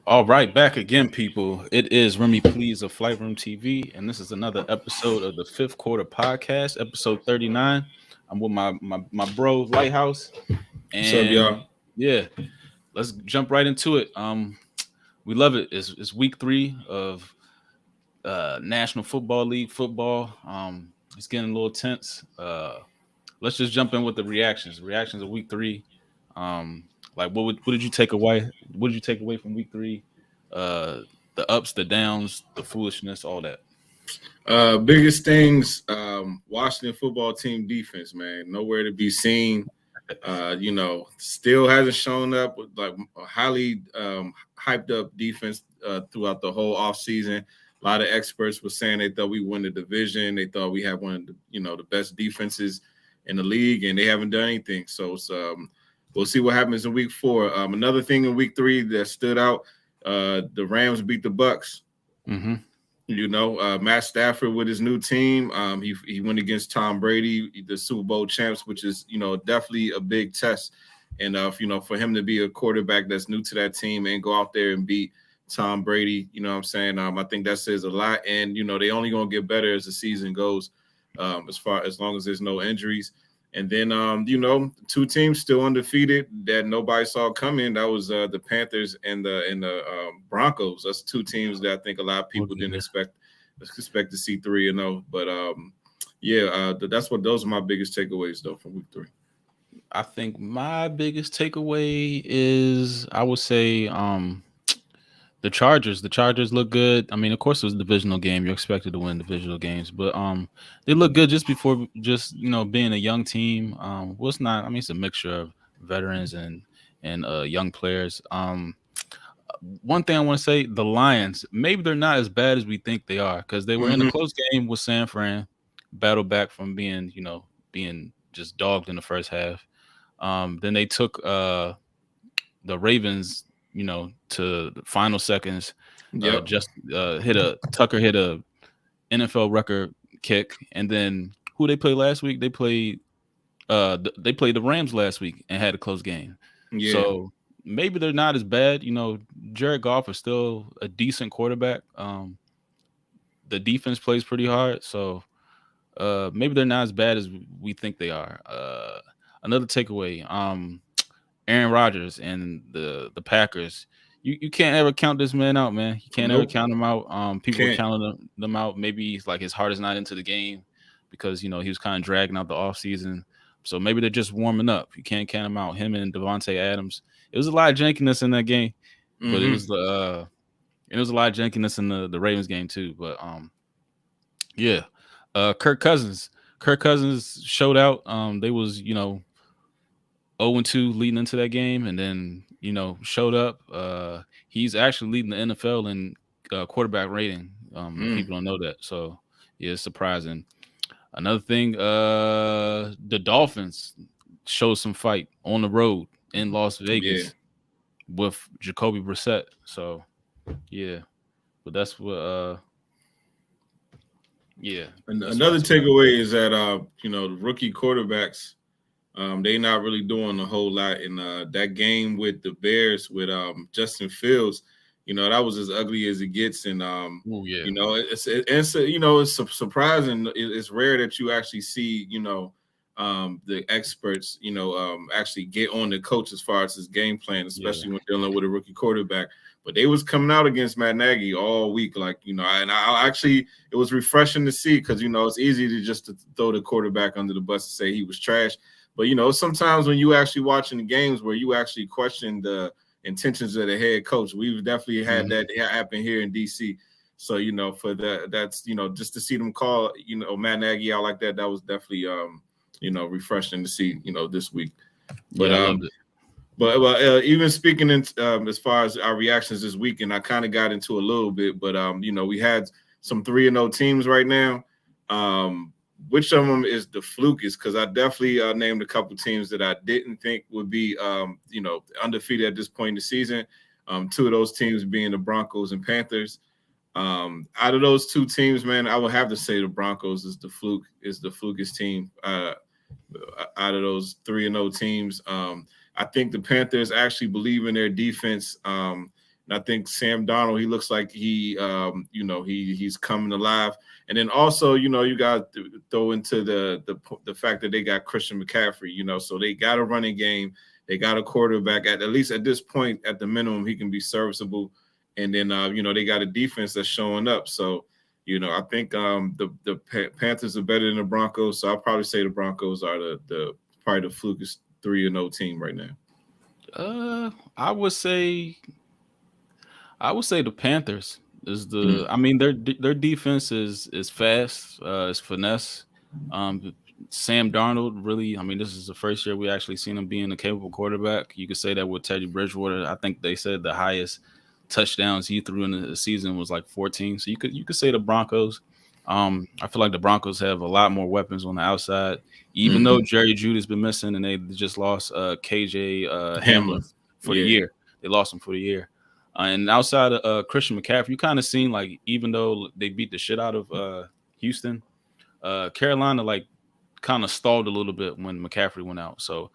All right, back again, people. It is Remy Please of Flight Room TV, and this is another episode of the Fifth Quarter Podcast, episode 39. I'm with my bro Lighthouse, What's up, and y'all? yeah, let's jump right into it. We love it. It's week 3 of National Football League football. It's getting a little tense. Let's just jump in with the reactions. Reactions of week 3. Like what did you take away? What did you take away from week 3? The ups, the downs, the foolishness, all that. Biggest things, Washington football team defense, man. Nowhere to be seen. Still hasn't shown up with like a highly hyped up defense throughout the whole offseason. A lot of experts were saying they thought we win the division. They thought we had one of the best defenses in the league, and they haven't done anything. So it's, we'll see what happens in week 4. Another thing in week 3 that stood out, the Rams beat the Bucks. Mm-hmm. Matt Stafford with his new team. He went against Tom Brady, the Super Bowl champs, which is definitely a big test. And for him to be a quarterback that's new to that team and go out there and beat Tom Brady, you know what I'm saying? I think that says a lot. And they only gonna get better as the season goes, as long as there's no injuries. And then, two teams still undefeated that nobody saw coming. That was the Panthers and the Broncos. That's 2 teams that I think a lot of people didn't expect to see 3-0. But those are my biggest takeaways though from week 3. I think my biggest takeaway is I would say the Chargers. The Chargers look good. I mean, of course, it was a divisional game. You're expected to win divisional games, but they look good just before being a young team. It's not. I mean, it's a mixture of veterans and young players. One thing I want to say, the Lions, maybe they're not as bad as we think they are because they were in a close game with San Fran, battled back from being just dogged in the first half. Then they took the Ravens, to the final seconds. Yep. Tucker hit a NFL record kick, and then who they played last week? They played the Rams last week and had a close game. Yeah. So maybe they're not as bad. Jared Goff is still a decent quarterback. The defense plays pretty hard, so maybe they're not as bad as we think they are. Another takeaway, Aaron Rodgers and the Packers. You can't ever count this man out, man. You can't ever count him out. People are counting them out. Maybe like his heart is not into the game because he was kind of dragging out the offseason. So maybe they're just warming up. You can't count him out. Him and Devontae Adams. It was a lot of jankiness in that game, but it was a lot of jankiness in the Ravens game too. But Kirk Cousins showed out. They was 0-2 leading into that game, and then showed up. He's actually leading the NFL in quarterback rating. People don't know that, so yeah, it's surprising. Another thing, the Dolphins showed some fight on the road in Las Vegas with Jacoby Brissett. So yeah, but that's what. Another takeaway is that the rookie quarterbacks. They not really doing a whole lot in that game with the Bears with Justin Fields. That was as ugly as it gets, and it's surprising. It's rare that you actually see the experts actually get on the coach as far as his game plan, especially when dealing with a rookie quarterback. But they was coming out against Matt Nagy all week, and I actually it was refreshing to see because it's easy to throw the quarterback under the bus and say he was trash. But, sometimes when you actually watching the games where you actually question the intentions of the head coach, we've definitely had that happen here in D.C. So, for that's, just to see them call, Matt Nagy out like that, that was definitely, refreshing to see, this week. But, I loved it. But even speaking in as far as our reactions this weekend, I kind of got into a little bit, but, we had some 3-0 teams right now. Which of them is the flukest? Because I definitely named a couple teams that I didn't think would be, undefeated at this point in the season. 2 of those teams being the Broncos and Panthers. Out of those 2 teams, man, I would have to say the Broncos is the flukest team. out of those 3-0 teams. I think the Panthers actually believe in their defense. And I think Sam Darnold, he looks like he's coming alive. And then also, you got to throw into the fact that they got Christian McCaffrey, so they got a running game. They got a quarterback at least at this point, at the minimum, he can be serviceable. And then, they got a defense that's showing up. So, I think the Panthers are better than the Broncos. So I'll probably say the Broncos are probably the Fluke's 3-0 team right now. I would say the Panthers is the. I mean, their defense is fast, is finesse. Sam Darnold really. I mean, this is the first year we actually seen him being a capable quarterback. You could say that with Teddy Bridgewater. I think they said the highest touchdowns he threw in the season was like 14. So you could say the Broncos. I feel like the Broncos have a lot more weapons on the outside, even though Jerry Judy's been missing and they just lost KJ Hamler for the year. They lost him for the year. And outside of Christian McCaffrey, you kind of seen like even though they beat the shit out of Houston, Carolina like kind of stalled a little bit when McCaffrey went out. So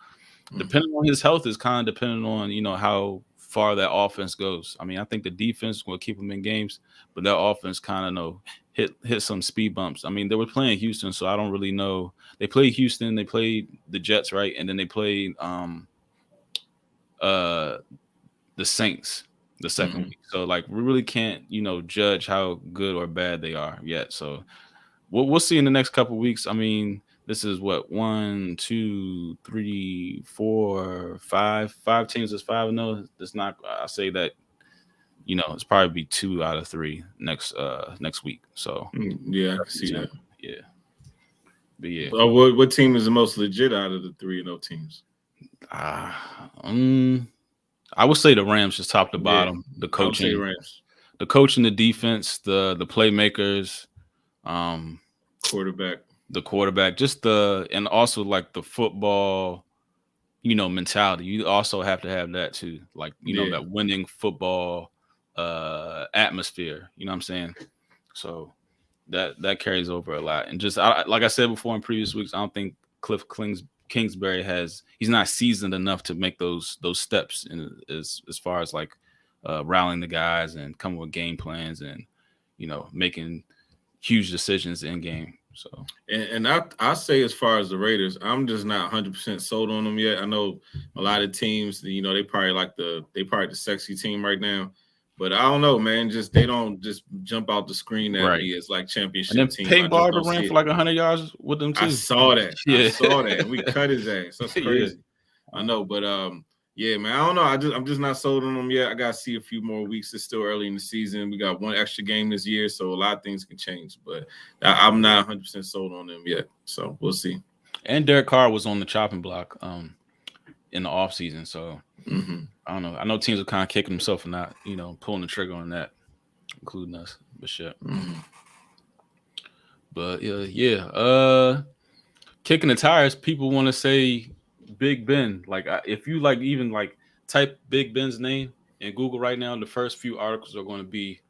depending on his health is kind of depending on how far that offense goes. I mean, I think the defense will keep them in games, but that offense kind of hit some speed bumps. I mean, they were playing Houston, so I don't really know. They played Houston, they played the Jets, right, and then they played the Saints the second week. So like we really can't judge how good or bad they are yet. So we'll see in the next couple of weeks. I mean, this is what 1, 2, 3, 4, 5 teams is 5-0. It's not. I say that it's probably be 2 out of 3 next week. So yeah, I can see that. Yeah, but yeah. So what team is the most legit out of the 3-0 teams? I would say the Rams, just top to bottom. Yeah, the coaching, Rams. The coaching, the defense, the playmakers, the quarterback, just and also like the football, mentality. You also have to have that too, like that winning football atmosphere. You know what I'm saying? So that carries over a lot. And just like I said before in previous weeks, I don't think Cliff Kingsbury he's not seasoned enough to make those steps as far as like rallying the guys and coming with game plans and making huge decisions in game. So and I say as far as the Raiders, I'm just not 100% sold on them yet. I know a lot of teams, they probably the sexy team right now. But I don't know, man. They don't just jump out the screen at me as like championship and then team. Peyton Barber ran for like 100 yards with them too. I saw that. I saw that. And we cut his ass. That's crazy. I know, but yeah, man. I don't know. I'm just not sold on them yet. I gotta see a few more weeks. It's still early in the season. We got one extra game this year, so a lot of things can change. But I'm not 100% sold on them yet. So we'll see. And Derek Carr was on the chopping block in the offseason, so. I don't know. I know teams are kind of kicking themselves for not, pulling the trigger on that, including us. But shit. But yeah. Kicking the tires. People want to say Big Ben. Like if you like even like type Big Ben's name in Google right now, the first few articles are going to be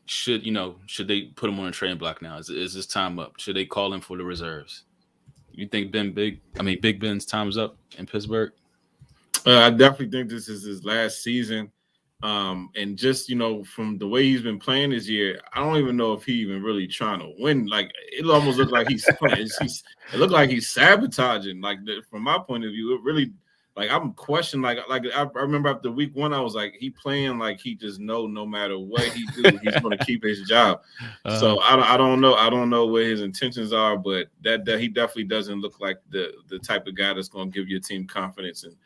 should they put him on a trade block now? Is this time up? Should they call him for the reserves? You think Big Ben's time's up in Pittsburgh? I definitely think this is his last season. And just, from the way he's been playing this year, I don't even know if he even really trying to win. Like, it almost looks like he's it looked like he's sabotaging. Like, from my point of view, it really, like, I'm questioning. Like I remember after week 1, I was like, he playing like he just no matter what he do, he's going to keep his job. So I don't know. I don't know what his intentions are, but that he definitely doesn't look like the type of guy that's going to give your team confidence and,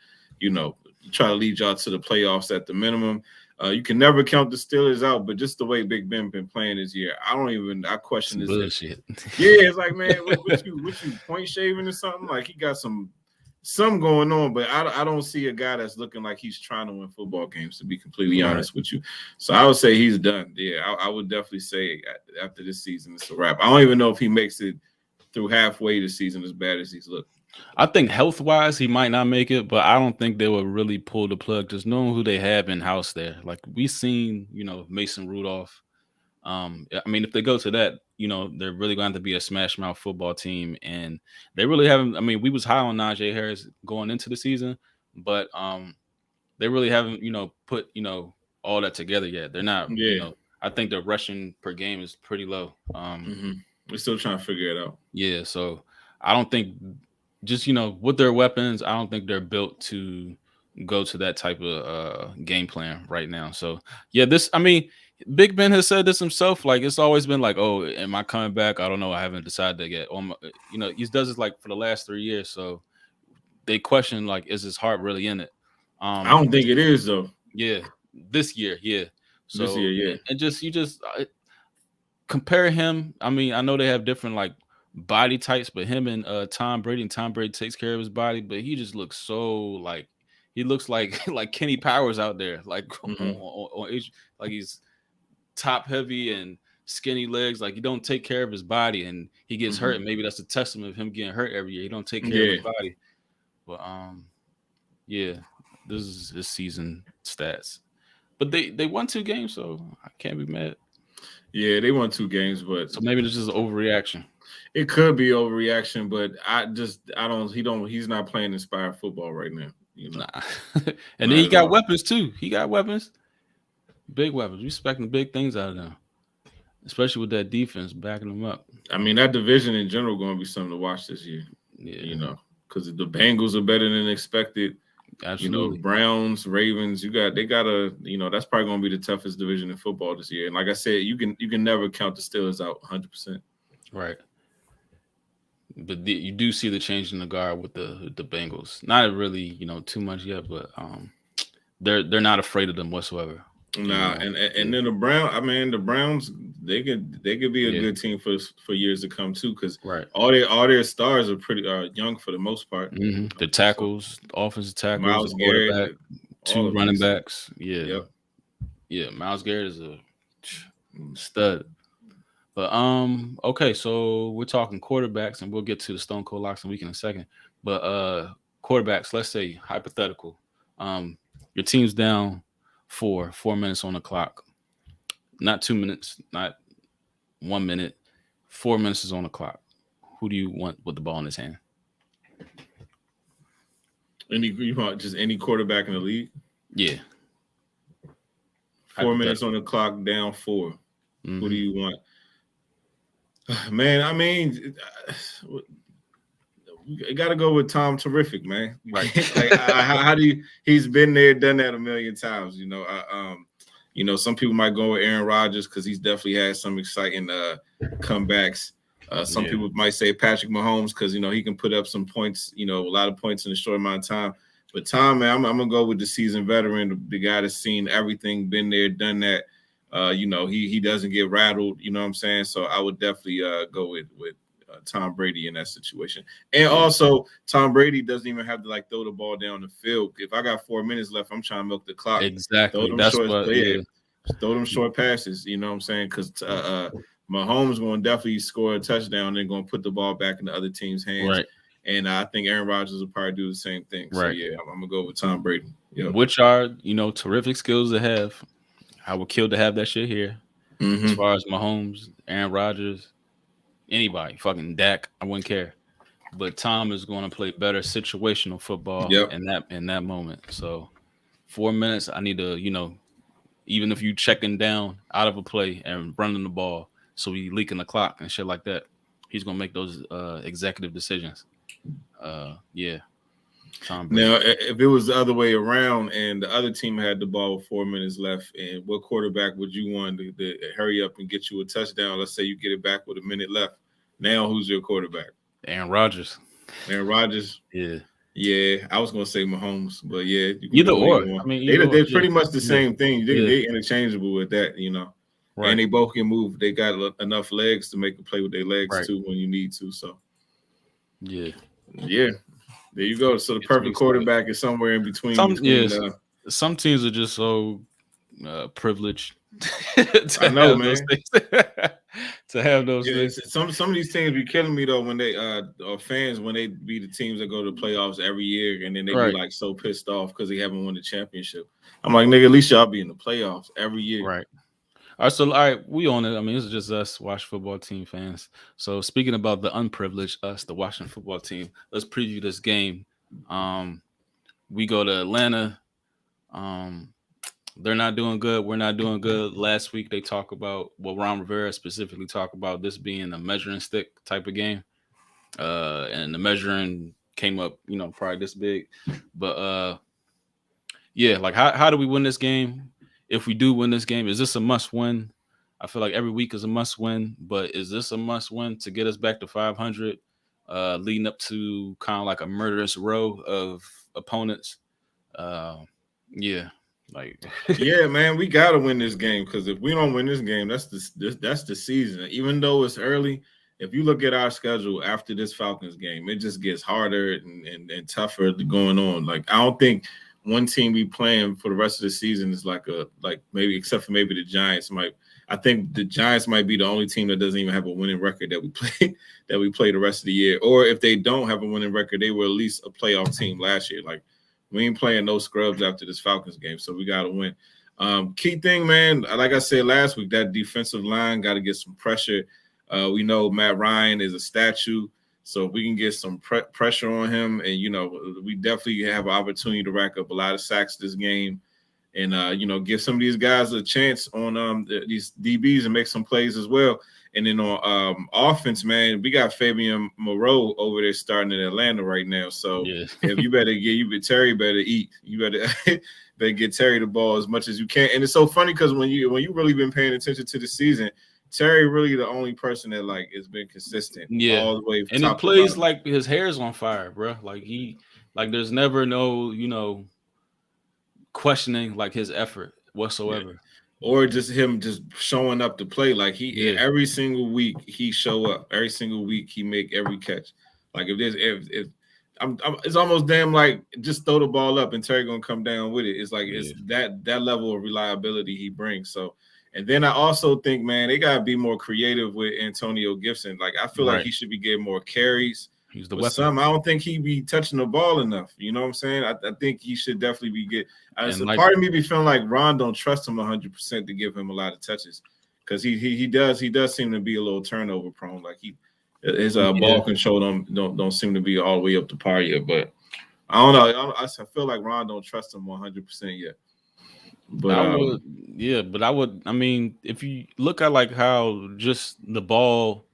try to lead y'all to the playoffs at the minimum. You can never count the Steelers out, but just the way Big Ben been playing this year, I question this bullshit. Yeah, it's like, man, what you point shaving or something? Like he got some going on, but I don't see a guy that's looking like he's trying to win football games, to be completely honest with you. So I would say he's done. Yeah, I would definitely say after this season, it's a wrap. I don't even know if he makes it through halfway the season as bad as he's looking. I think health-wise, he might not make it, but I don't think they will really pull the plug just knowing who they have in-house there. Like, we seen, Mason Rudolph. I mean, if they go to that, they're really going to be a smash mouth football team, and they really haven't. I mean, we was high on Najee Harris going into the season, but they really haven't, put all that together yet. They're not, Yeah. I think the rushing per game is pretty low. We're still trying to figure it out. Yeah, so I don't think just with their weapons, I don't think they're built to go to that type of game plan right now. So yeah, I mean, Big Ben has said this himself. Like it's always been like, oh, am I coming back? I don't know. I haven't decided that yet. He does this like for the last 3 years. So they question like, is his heart really in it? I don't think it is though. Yeah, this year, yeah. So This year, yeah. and just you just compare him. I mean, I know they have different like body types, but him and Tom Brady, and Tom Brady takes care of his body, but he just looks so like he looks like like Kenny Powers out there, like like he's top heavy and skinny legs. Like he don't take care of his body, and he gets hurt. And maybe that's a testament of him getting hurt every year. He don't take care of his body. But yeah, this is this season stats. But they won 2 games, so I can't be mad. Yeah, they won 2 games, but so maybe this is an overreaction. It could be overreaction, but he's not playing inspired football right now. Nah. And then he got weapons too. He got weapons. Big weapons. We expecting big things out of them. Especially with that defense backing them up. I mean, that division in general going to be something to watch this year. Yeah. Because the Bengals are better than expected. Absolutely. Browns, Ravens, they gotta, that's probably gonna be the toughest division in football this year. And like I said, you can never count the Steelers out 100%. Right. But you do see the change in the guard with the Bengals. Not really, too much yet, but they're not afraid of them whatsoever. Nah, and then the Browns, they could be a good team for years to come too, because all their stars are pretty young for the most part. The tackles, offensive tackles, Myles Garrett, 2 running backs. Yeah, Myles Garrett is a stud. But okay, so we're talking quarterbacks, and we'll get to the Stone Cold Locks and Week in a second. But quarterbacks, let's say hypothetical, your team's down 4 minutes on the clock, not 2 minutes, not 1 minute, 4 minutes is on the clock. Who do you want with the ball in his hand? You want just any quarterback in the league? Yeah. 4 minutes on the clock, down 4. Who do you want? Man, I mean, you got to go with Tom Terrific, man. Right. Like, how do you? He's been there, done that a million times. Some people might go with Aaron Rodgers because he's definitely had some exciting comebacks. Some people might say Patrick Mahomes because he can put up some points, a lot of points in a short amount of time. But Tom, man, I'm gonna go with the seasoned veteran, the guy that's seen everything, been there, done that. He doesn't get rattled. You know what I'm saying? So I would definitely go with Tom Brady in that situation. And also, Tom Brady doesn't even have to like throw the ball down the field. If I got 4 minutes left, I'm trying to milk the clock. Exactly. Throw them short passes. You know what I'm saying? Because Mahomes going to definitely score a touchdown and going to put the ball back in the other team's hands. Right. And I think Aaron Rodgers will probably do the same thing. So, right. Yeah, I'm going to go with Tom Brady. Yep. Which are, terrific skills to have. I would kill to have that shit here. As far as Mahomes, Aaron Rodgers, anybody, fucking Dak, I wouldn't care. But Tom is going to play better situational football in that moment. So 4 minutes, I need to, even if you checking down out of a play and running the ball, so we leaking the clock and shit like that, he's going to make those executive decisions. Tom Brady. Now, if it was the other way around and the other team had the ball with 4 minutes left, and what quarterback would you want to hurry up and get you a touchdown? Let's say you get it back with a minute left. Now, who's your quarterback? Aaron Rodgers. Aaron Rodgers? Yeah. Yeah, I was going to say Mahomes, but yeah. Either or. I mean, they're pretty much the same thing. They're interchangeable with that, Right. And they both can move. They got enough legs to make a play with their legs, too, when you need to. So, yeah. There you go. So the perfect quarterback is somewhere in between. Some teams are just so privileged. I know, man. To have those things. Some of these teams be killing me though when they or fans when they be the teams that go to the playoffs every year and then they be like so pissed off because they haven't won the championship. I'm like, nigga, at least y'all be in the playoffs every year. Right. All right, so all right, we on it. I mean, it's just us, Washington football team fans. So speaking about the unprivileged, us, the Washington football team, let's preview this game. Um, we go to Atlanta. Um, they're not doing good. We're not doing good. Last week they talk about Ron Rivera specifically talked about this being a measuring stick type of game. And the measuring came up, probably this big. But yeah, like how do we win this game? If we do win this game, is this a must win? I feel like every week is a must win, but is this a must win to get us back to 500, leading up to kind of like a murderous row of opponents? Uh, yeah, like Yeah, man, we gotta win this game because if we don't win this game, that's the season. Even though it's early, if you look at our schedule after this Falcons game, it just gets harder and tougher going on. Like I don't think one team we playing for the rest of the season is like maybe except for maybe the Giants might. I think the Giants might be the only team that doesn't even have a winning record that we play the rest of the year. Or if they don't have a winning record, they were at least a playoff team last year. Like we ain't playing no scrubs after this Falcons game, so we got to win. Key thing, man, like I said last week, that defensive line got to get some pressure. We know Matt Ryan is a statue, so if we can get some pressure on him, and, we definitely have an opportunity to rack up a lot of sacks this game and, give some of these guys a chance on these DBs and make some plays as well. And then on offense, man, we got Fabian Moreau over there starting in Atlanta right now. So yeah, if Terry better eat. You better get Terry the ball as much as you can. And it's so funny because when you really been paying attention to the season, Terry really the only person that like has been consistent yeah, all the way and he top to plays bottom. like his hair's on fire, bro. Like there's never no, questioning like his effort Yeah. whatsoever. Or just him just showing up to play. Like he Yeah, every single week he show up. Every single week he make every catch. Like if it's almost damn like just throw the ball up and Terry gonna come down with it. It's like yeah, it's that level of reliability he brings. So and then I also think, man, they gotta be more creative with Antonio Gibson. Like I feel like right. he should be getting more carries. He's the But weapon, I don't think he be touching the ball enough. You know what I'm saying? I think he should definitely be get. and So like part of me be feeling like Ron don't trust him 100% to give him a lot of touches because he does seem to be a little turnover prone. Like his yeah, ball control don't seem to be all the way up to par yet. But I don't know. I feel like Ron don't trust him 100% yet. But I would, yeah, but I would. I mean, if you look at like how just the ball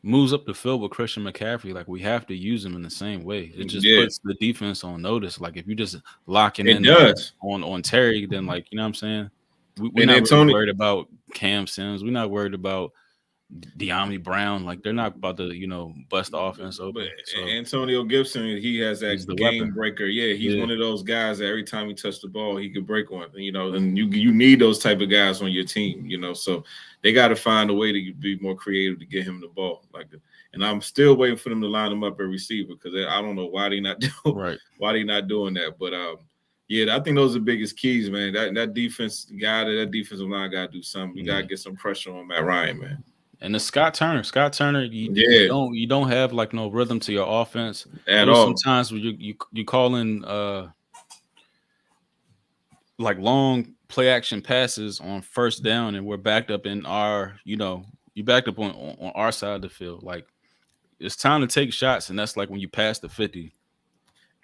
moves up the field with Christian McCaffrey, like we have to use him in the same way. It just yeah, puts the defense on notice. Like if you just locking it in on does. on Terry, then like you know what I'm saying. We're And not really Antonio, worried about Cam Sims. We're not worried about De'Ami Brown. Like they're not about to bust the offense but open. So Antonio Gibson, he has he's the that game weapon. breaker. Yeah, he's Yeah, one of those guys that every time he touched the ball, he could break one. And you need those type of guys on your team. So they got to find a way to be more creative to get him the ball. And I'm still waiting for them to line him up at receiver because I don't know why they not right. doing that. But yeah, I think those are the biggest keys, man. That defensive line got to do something. We got to Yeah. get some pressure on Matt Ryan, man. And the Scott Turner. Scott Turner, Yeah, you don't have like no rhythm to your offense. It at was some all. times where you call in like long play action passes on first down and we're backed up in our, you backed up on our side of the field. Like it's time to take shots, and that's like when you pass the 50.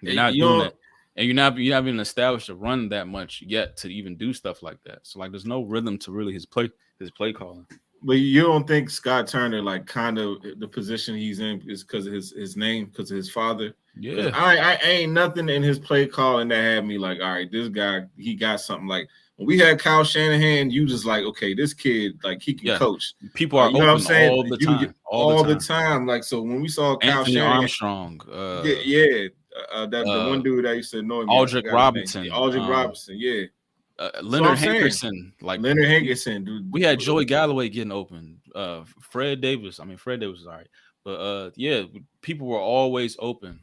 You're not You doing know, it. And you're not even established a run that much yet to even do stuff like that. So like there's no rhythm to really his play calling. but you don't think Scott Turner, like, kind of the position he's in is because of his name, because of his father? Because Yeah. I ain't nothing in his play calling that had me like, all right, this guy, he got something. Like when we had Kyle Shanahan, you just like, okay, this kid, like, he can Yeah. coach. People are You know what I'm open saying? all the You time. All the all the time. time. Like, so when we saw Kyle Anthony Shanahan, Armstrong, yeah, that the uh one dude that used to annoy me, I Aldrick forgot his name. Robinson, Aldrick Robinson, yeah. So I'm Leonard saying Hankerson. Like Leonard Hankerson, dude. we had Joey Galloway getting open. Fred Davis. I mean, Fred Davis was all right, but yeah, people were always open.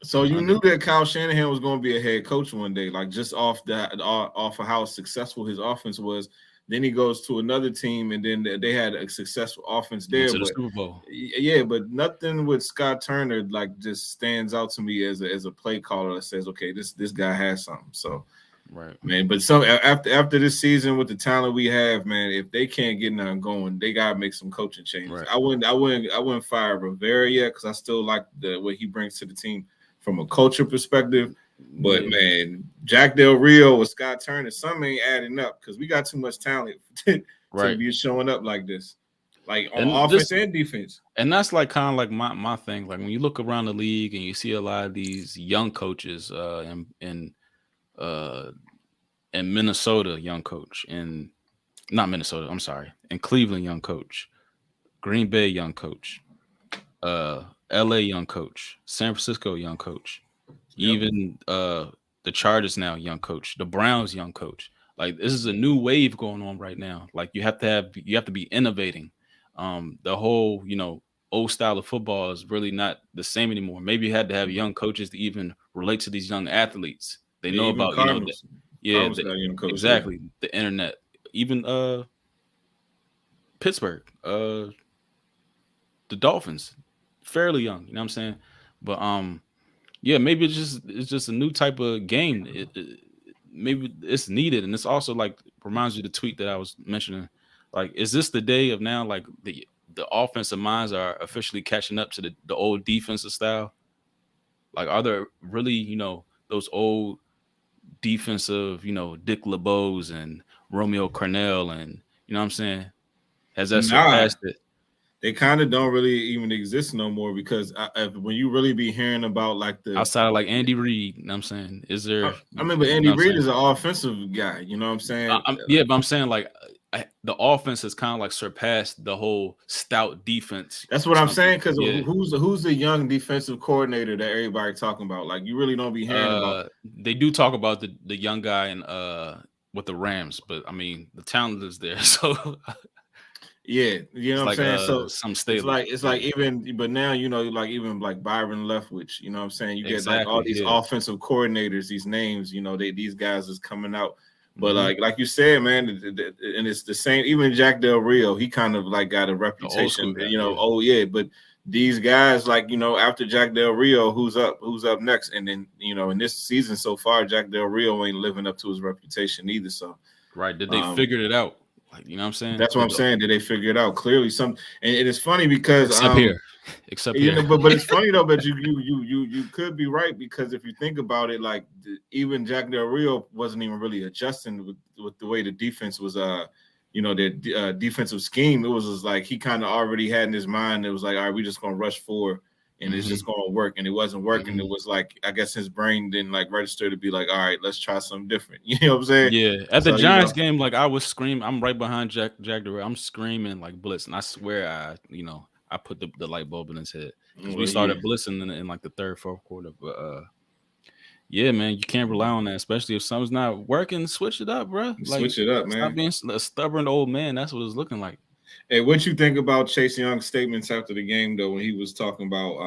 So you Under, knew that Kyle Shanahan was going to be a head coach one day, like just off of how successful his offense was. Then he goes to another team, and then they had a successful offense went there. to the But Super Bowl. yeah, but nothing with Scott Turner like just stands out to me as a play caller that says, okay, this guy has something. So Right. man. But so after this season with the talent we have, man, if they can't get nothing going, they gotta make some coaching changes. Right. I wouldn't fire Rivera yet because I still like what he brings to the team from a culture perspective. But Yeah. man, Jack Del Rio or Scott Turner, some ain't adding up because we got too much talent to Right. be showing up like this, like And on offense and defense. that's like kind of like my thing. Like when you look around the league and you see a lot of these young coaches, uh in Minnesota, young coach, in not Minnesota, I'm sorry, in Cleveland, young coach, Green Bay, young coach, LA, young coach, San Francisco, young coach, Yep. even the Chargers now, young coach, the Browns, young coach. Like this is a new wave going on right now. Like you have to be innovating. The whole old style of football is really not the same anymore. Maybe you had to have young coaches to even relate to these young athletes. They Yeah, know even about Cardinals. yeah, Cardinals got a young coach. Yeah. exactly, the internet. Even Pittsburgh, the Dolphins, fairly young. You know what I'm saying? But yeah, maybe it's just a new type of game. Maybe it's needed, and it's also like reminds you of the tweet that I was mentioning. Like, is this the day of now? Like the offensive minds are officially catching up to the old defensive style. Like, are there really those old defensive Dick LeBeau's and Romeo Cornell and you know what I'm saying? Has that Nah, surpassed it they kind of don't really even exist no more because when you really be hearing about like outside of like Andy Reid? You know what I'm saying? Is there? I mean, but You Andy know what I'm Reid saying? is an offensive guy. You know what I'm saying? Yeah, but I'm saying like the offense has kind of like surpassed the whole stout defense That's or what I'm saying. something. Because Yeah. who's the young defensive coordinator that everybody talking about? Like you really don't be hearing about. They do talk about the young guy and with the Rams, but I mean the talent is there, so Yeah, you know it's what I'm like saying. So some it's Staley. like Yeah, even, but now like even like Byron Leftwich. You know what I'm saying. You get like all exactly. these Yeah. offensive coordinators, these names. These guys is coming out. But Hmm. like you said, man, and it's the same. Even Jack Del Rio, he kind of like got a The old school reputation. guy. Yeah. Oh yeah, but these guys, like after Jack Del Rio, who's up? Who's up next? And then in this season so far, Jack Del Rio ain't living up to his reputation either. So Right. Did they um, figured it out? Like you know what I'm saying? that's what I'm saying. Did they figure it out? Clearly, and it's funny because Except here, except here. but it's funny though. But you could be right because if you think about it, like even Jack Del Rio wasn't even really adjusting with the way the defense was. Their defensive scheme. It was just like he kind of already had in his mind. It was like, all right, we're just gonna rush forward. And it's just Hmm. going to work, and it wasn't working. It Hmm. was like I guess his brain didn't like register to be like, all right, let's try something different. You know what I'm saying? Yeah, at the So Giants game, like I was screaming. I'm right behind Jack Durrell. I'm screaming like blitz, and I swear I put the light bulb in his head because we well, yeah, started blitzing in like the third, fourth quarter. But yeah, man, you can't rely on that, especially if something's not working. Switch it up, bro. Like switch it up, stop man. being a stubborn old man. That's what it's looking like. Hey, what you think about Chase Young's statements after the game though, when he was talking about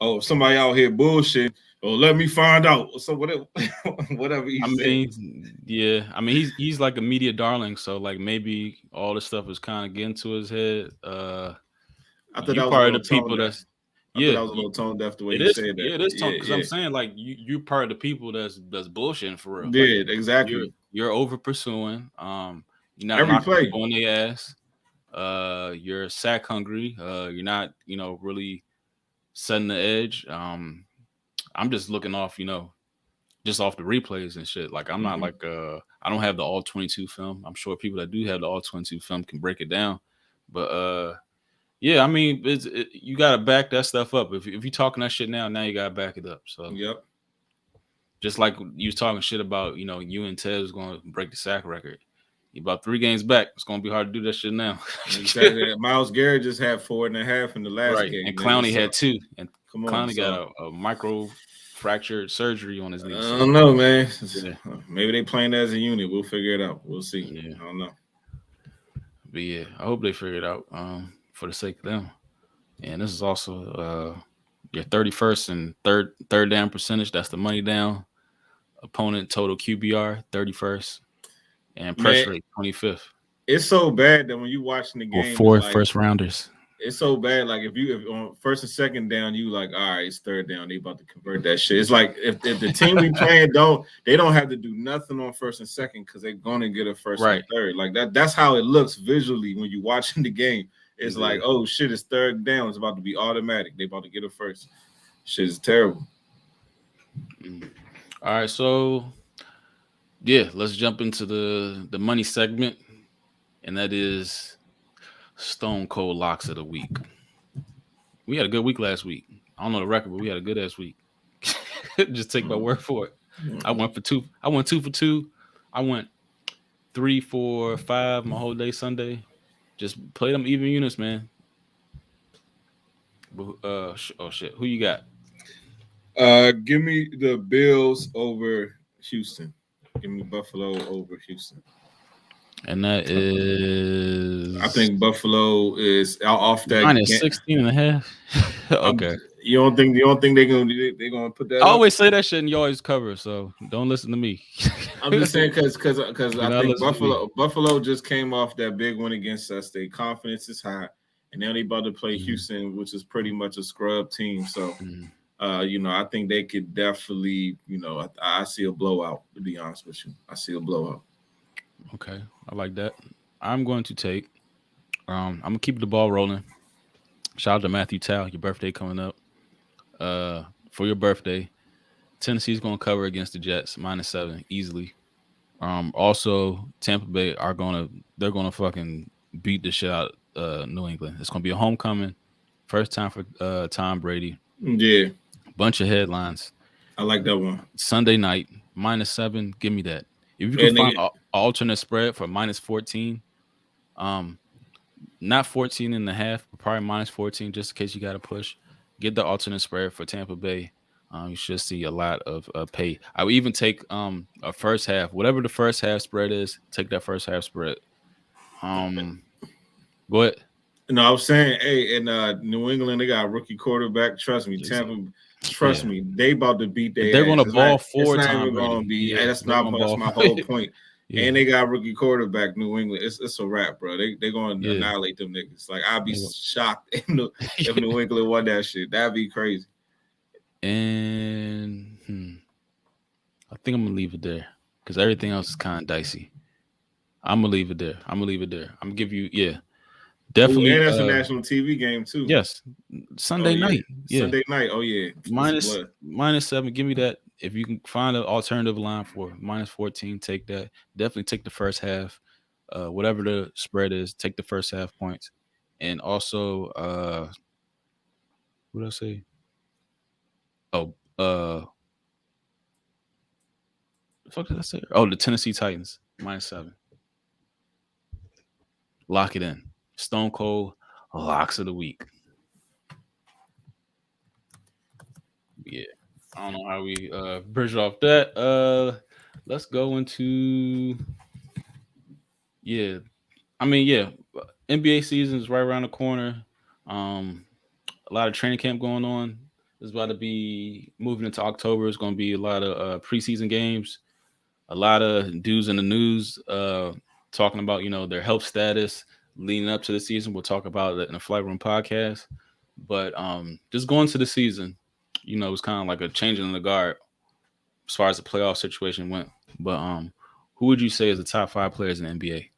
oh, somebody out here bullshit, oh, let me find out. So whatever whatever he I said. mean, yeah, I mean he's like a media darling, so like maybe all this stuff is kind of getting to his head. I thought You that was a part of little the tone people deaf. that's I thought yeah. that was a little tone deaf the way It he is, said that. yeah, it is Yeah, because I'm yeah. saying like you're part of the people that's bullshitting for real. Like Did you're exactly. you're over pursuing. You're not Every knocking play. people on their ass. You're sack hungry. You're not really setting the edge. I'm just looking off just off the replays and shit. Like I'm not Mm-hmm. like I don't have the all 22 film. I'm sure people that do have the all 22 film can break it down, but yeah, I mean, you got to back that stuff up. If you're talking that shit now you got to back it up. So Yep. just like you was talking shit about, you and Ted was going to break the sack record. You about 3 games back. It's going to be hard to do that shit now. Exactly. Miles Garrett just had 4.5 in the last Right. game, And man. Clowney So had 2. And come on. Clowney got So a micro fractured surgery on his I knee. So don't know, man. yeah, Maybe they playing as a unit. We'll figure it out. We'll see. yeah. I don't know. But yeah, I hope they figure it out for the sake of them. And this is also your 31st and third down percentage. That's the money down. Opponent total QBR 31st and Man, pressure rate 25th. it's so bad that when you watching the Or game, it's four like first rounders. it's so bad. Like if on first and second down, you like, all right, it's third down. They about to convert that shit. It's like if the team we playing don't have to do nothing on first and second because they're gonna get a first and Right. a third. Like that. That's how it looks visually when you're watching the game. It's like, oh shit, it's third down. It's about to be automatic. They about to get a first. Shit is terrible. All right, so yeah, let's jump into the money segment, and that is Stone Cold Locks of the Week. We had a good week last week. I don't know the record, but we had a good ass week. Just take my word for it. I went 2 for 2. I went 3 for 5 my whole day Sunday. Just play them even units, man. Oh shit, who you got? Give me the Bills over Houston. Give me Buffalo over Houston. And that is I think Buffalo is off that minus 16 and a half. Okay. You don't think they're gonna put that I up? always say that shit and you always cover, so don't listen to me. I'm just saying because Do I not think listen to me. Buffalo just came off that big win against us. Their confidence is high, and now they about to play Houston, which is pretty much a scrub team. So, I think they could definitely, I see a blowout. To be honest with you, I see a blowout. Okay, I like that. I'm going to take. I'm gonna keep the ball rolling. Shout out to Matthew Tao. Your birthday coming up. For your birthday, Tennessee's gonna cover against the Jets -7 easily. Also Tampa Bay they're gonna fucking beat the shit out New England. It's gonna be a homecoming, first time for Tom Brady. Yeah, Bunch of headlines. I like that one. Sunday night -7. Give me that. If you can And find an alternate spread for -14, not 14 and a half, but probably -14, just in case you got to push. Get the alternate spread for Tampa Bay. You should see a lot of pay. I would even take a first half, whatever the first half spread is. Take that first half spread. What? No, I was saying, hey, in New England, they got a rookie quarterback. Trust me, Tampa. Trust me, they about to beat They're their going to ass. ball It's for not Tom even going to Brady. be. Yeah, That's they're not. gonna That's ball. my whole point. Yeah. And they got a rookie quarterback, New England. It's a wrap, bro. They're going to Yeah. annihilate them niggas. Like I'd be shocked if New England won that shit. That'd be crazy. And I think I'm gonna leave it there because everything else is kind of dicey. I'm gonna leave it there. I'm gonna give you Ooh, definitely. and that's a national TV game too. Yes, Sunday night. Yeah, Sunday night. Oh yeah, -7. Give me that. If you can find an alternative line for -14, take that. Definitely take the first half. Whatever the spread is, take the first half points. And also, what did I say? Oh, the fuck did I say? Oh, the Tennessee Titans -7. Lock it in. Stone Cold locks of the week. Yeah. I don't know how we bridge off that. Let's go into NBA season is right around the corner. A lot of training camp going on. It's about to be moving into October. It's going to be a lot of preseason games. A lot of dudes in the news talking about their health status leading up to the season. We'll talk about it in the Flight Room podcast. But just going to the season, it's kind of like a changing of the guard as far as the playoff situation went. But who would you say is the top 5 players in the NBA?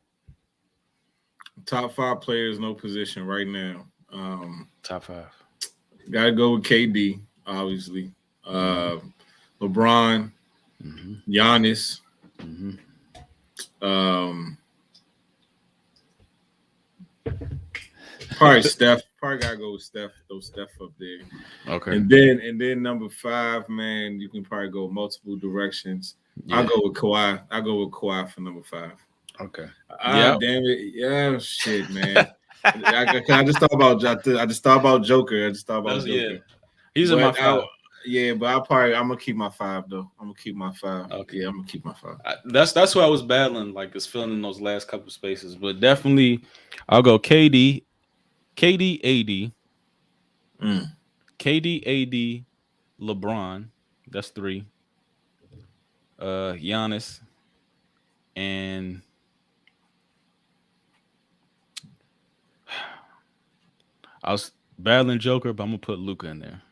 Top 5 players, no position right now. Top 5. Got to go with KD, obviously. LeBron, Giannis. Probably Steph. Probably gotta go with Steph. Throw Steph up there. Okay. And then number 5, man, you can probably go multiple directions. Yeah. I'll go with Kawhi. I'll go with Kawhi for number 5. Okay. Damn it. Yeah, shit, man. I just thought about Joker. I just thought about Joker. Yeah. He's in my 5. But I'm gonna keep my 5 though. I'm gonna keep my 5. Okay. Yeah, I'm gonna keep my 5. That's who I was battling, like is filling in those last couple spaces. But definitely I'll go KD, AD, KD, AD, LeBron. That's 3. Giannis, and I was battling Joker, but I'm gonna put Luca in there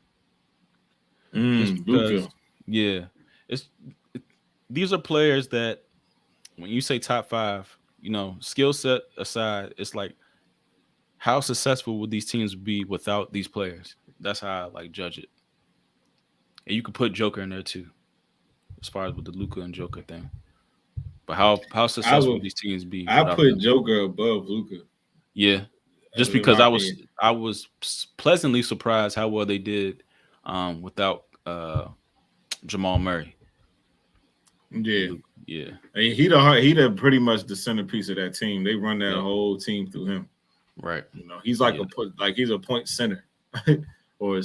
just Luka. because. Yeah, it's it, these are players that when you say top five, skill set aside, it's like how successful would these teams be without these players? That's how I like judge it. And you could put Joker in there too, as far as with the Luca and Joker thing. But how I successful would would these teams be I without put them? Joker above Luka. Yeah, just In because my I was opinion. I was pleasantly surprised how well they did without Jamal Murray and Yeah. Luke. Yeah, I mean, he the pretty much the centerpiece of that team. They run that yep, whole team through him. right. He's like Yeah, he's a point center, or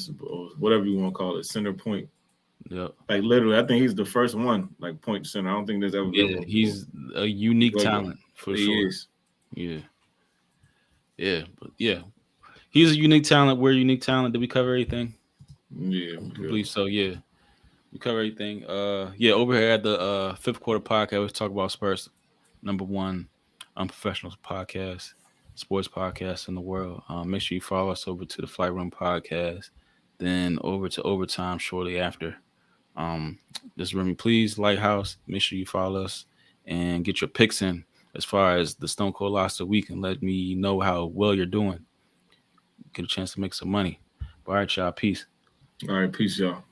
whatever you want to call it, center point. yep. Like literally, I think he's the first one like point center. I don't think there's ever been Yeah, one before. he's a unique But talent for he sure. is. Yeah, yeah, but yeah, he's a unique talent. We're a unique talent. Did we cover everything? Yeah, I good. believe so. Yeah, we cover everything. Yeah, over here at the fifth quarter podcast, we talk about Spurs, number one unprofessional podcast, sports podcast in the world. Make sure you follow us over to the Flight Room podcast, then over to Overtime shortly after. Um, just remember, please, Lighthouse, make sure you follow us and get your picks in as far as the Stone Cold Loss of the week and let me know how well you're doing. Get a chance to make some money. But all right, y'all. Peace. All right, peace, y'all.